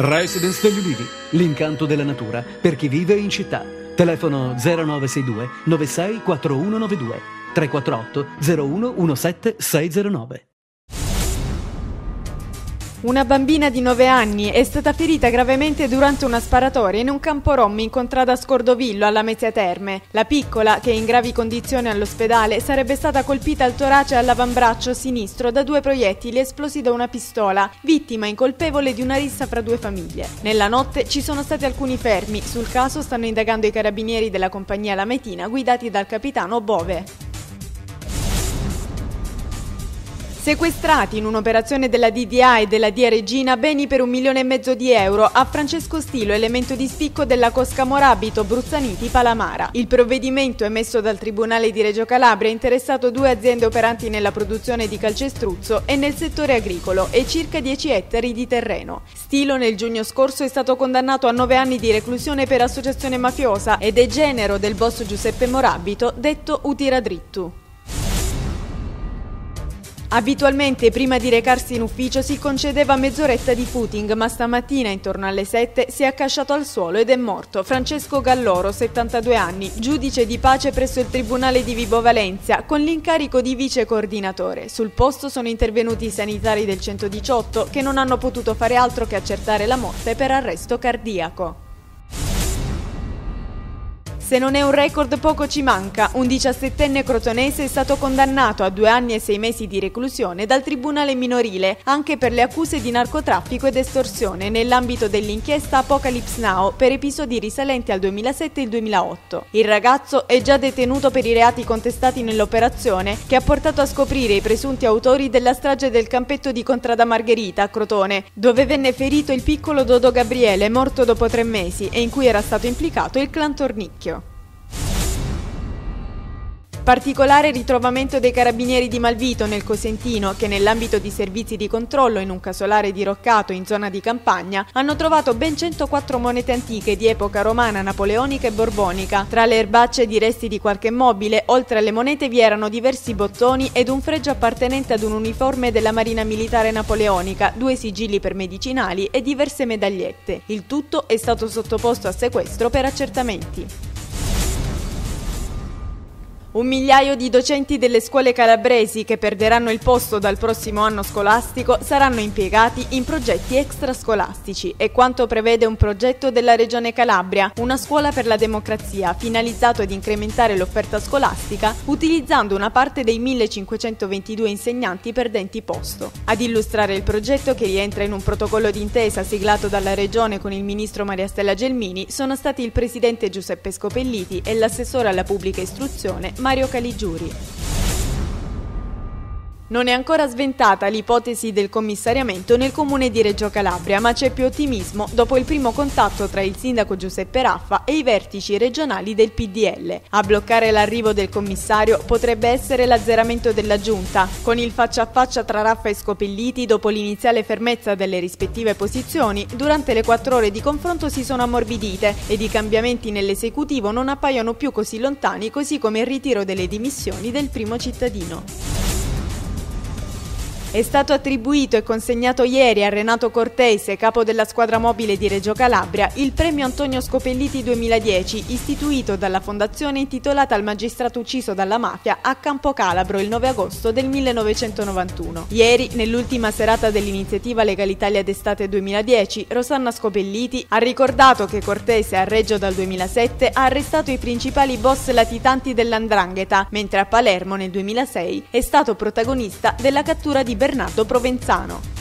Residence degli Ulivi, l'incanto della natura per chi vive in città. Telefono 0962 96 4192 348 01 17 609. Una bambina di 9 anni è stata ferita gravemente durante una sparatoria in un campo rom in contrada Scordovillo alla Lamezia Terme. La piccola, che è in gravi condizioni all'ospedale, sarebbe stata colpita al torace e all'avambraccio sinistro da 2 proiettili esplosi da una pistola, vittima incolpevole di una rissa fra 2 famiglie. Nella notte ci sono stati alcuni fermi. Sul caso stanno indagando i carabinieri della compagnia lametina guidati dal capitano Bove. Sequestrati in un'operazione della DDA e della DIA Regina beni per 1,5 milioni di euro a Francesco Stilo, elemento di spicco della Cosca Morabito Bruzzaniti Palamara. Il provvedimento emesso dal Tribunale di Reggio Calabria ha interessato 2 aziende operanti nella produzione di calcestruzzo e nel settore agricolo e circa 10 ettari di terreno. Stilo nel giugno scorso è stato condannato a 9 anni di reclusione per associazione mafiosa ed è genero del boss Giuseppe Morabito, detto Utiradrittu. Abitualmente prima di recarsi in ufficio si concedeva mezz'oretta di footing, ma stamattina intorno alle 7 si è accasciato al suolo ed è morto Francesco Galloro, 72 anni, giudice di pace presso il Tribunale di Vibo Valentia, con l'incarico di vice coordinatore. Sul posto sono intervenuti i sanitari del 118 che non hanno potuto fare altro che accertare la morte per arresto cardiaco. Se non è un record poco ci manca, un 17enne crotonese è stato condannato a 2 anni e 6 mesi di reclusione dal Tribunale minorile anche per le accuse di narcotraffico ed estorsione nell'ambito dell'inchiesta Apocalypse Now per episodi risalenti al 2007 e il 2008. Il ragazzo è già detenuto per i reati contestati nell'operazione che ha portato a scoprire i presunti autori della strage del campetto di Contrada Margherita a Crotone, dove venne ferito il piccolo Dodo Gabriele, morto dopo 3 mesi, e in cui era stato implicato il clan Tornicchio. Particolare ritrovamento dei carabinieri di Malvito nel Cosentino che nell'ambito di servizi di controllo in un casolare diroccato in zona di campagna hanno trovato ben 104 monete antiche di epoca romana, napoleonica e borbonica. Tra le erbacce di resti di qualche mobile, oltre alle monete vi erano diversi bottoni ed un fregio appartenente ad un uniforme della Marina Militare Napoleonica, 2 sigilli per medicinali e diverse medagliette. Il tutto è stato sottoposto a sequestro per accertamenti. 1 migliaio di docenti delle scuole calabresi che perderanno il posto dal prossimo anno scolastico saranno impiegati in progetti extrascolastici. È quanto prevede un progetto della Regione Calabria, una scuola per la democrazia, finalizzato ad incrementare l'offerta scolastica utilizzando una parte dei 1522 insegnanti perdenti posto. Ad illustrare il progetto, che rientra in un protocollo d'intesa siglato dalla Regione con il ministro Maria Stella Gelmini, sono stati il presidente Giuseppe Scopelliti e l'assessore alla pubblica istruzione Mario Caligiuri. Non è ancora sventata l'ipotesi del commissariamento nel comune di Reggio Calabria, ma c'è più ottimismo dopo il primo contatto tra il sindaco Giuseppe Raffa e i vertici regionali del PDL. A bloccare l'arrivo del commissario potrebbe essere l'azzeramento della giunta. Con il faccia a faccia tra Raffa e Scopelliti, dopo l'iniziale fermezza delle rispettive posizioni, durante le 4 ore di confronto si sono ammorbidite ed i cambiamenti nell'esecutivo non appaiono più così lontani, così come il ritiro delle dimissioni del primo cittadino. È stato attribuito e consegnato ieri a Renato Cortese, capo della squadra mobile di Reggio Calabria, il premio Antonio Scopelliti 2010, istituito dalla fondazione intitolata al magistrato ucciso dalla mafia a Campo Calabro il 9 agosto del 1991. Ieri, nell'ultima serata dell'iniziativa Legalitalia d'estate 2010, Rosanna Scopelliti ha ricordato che Cortese a Reggio dal 2007 ha arrestato i principali boss latitanti dell''ndrangheta, mentre a Palermo nel 2006 è stato protagonista della cattura di Bernardo Provenzano.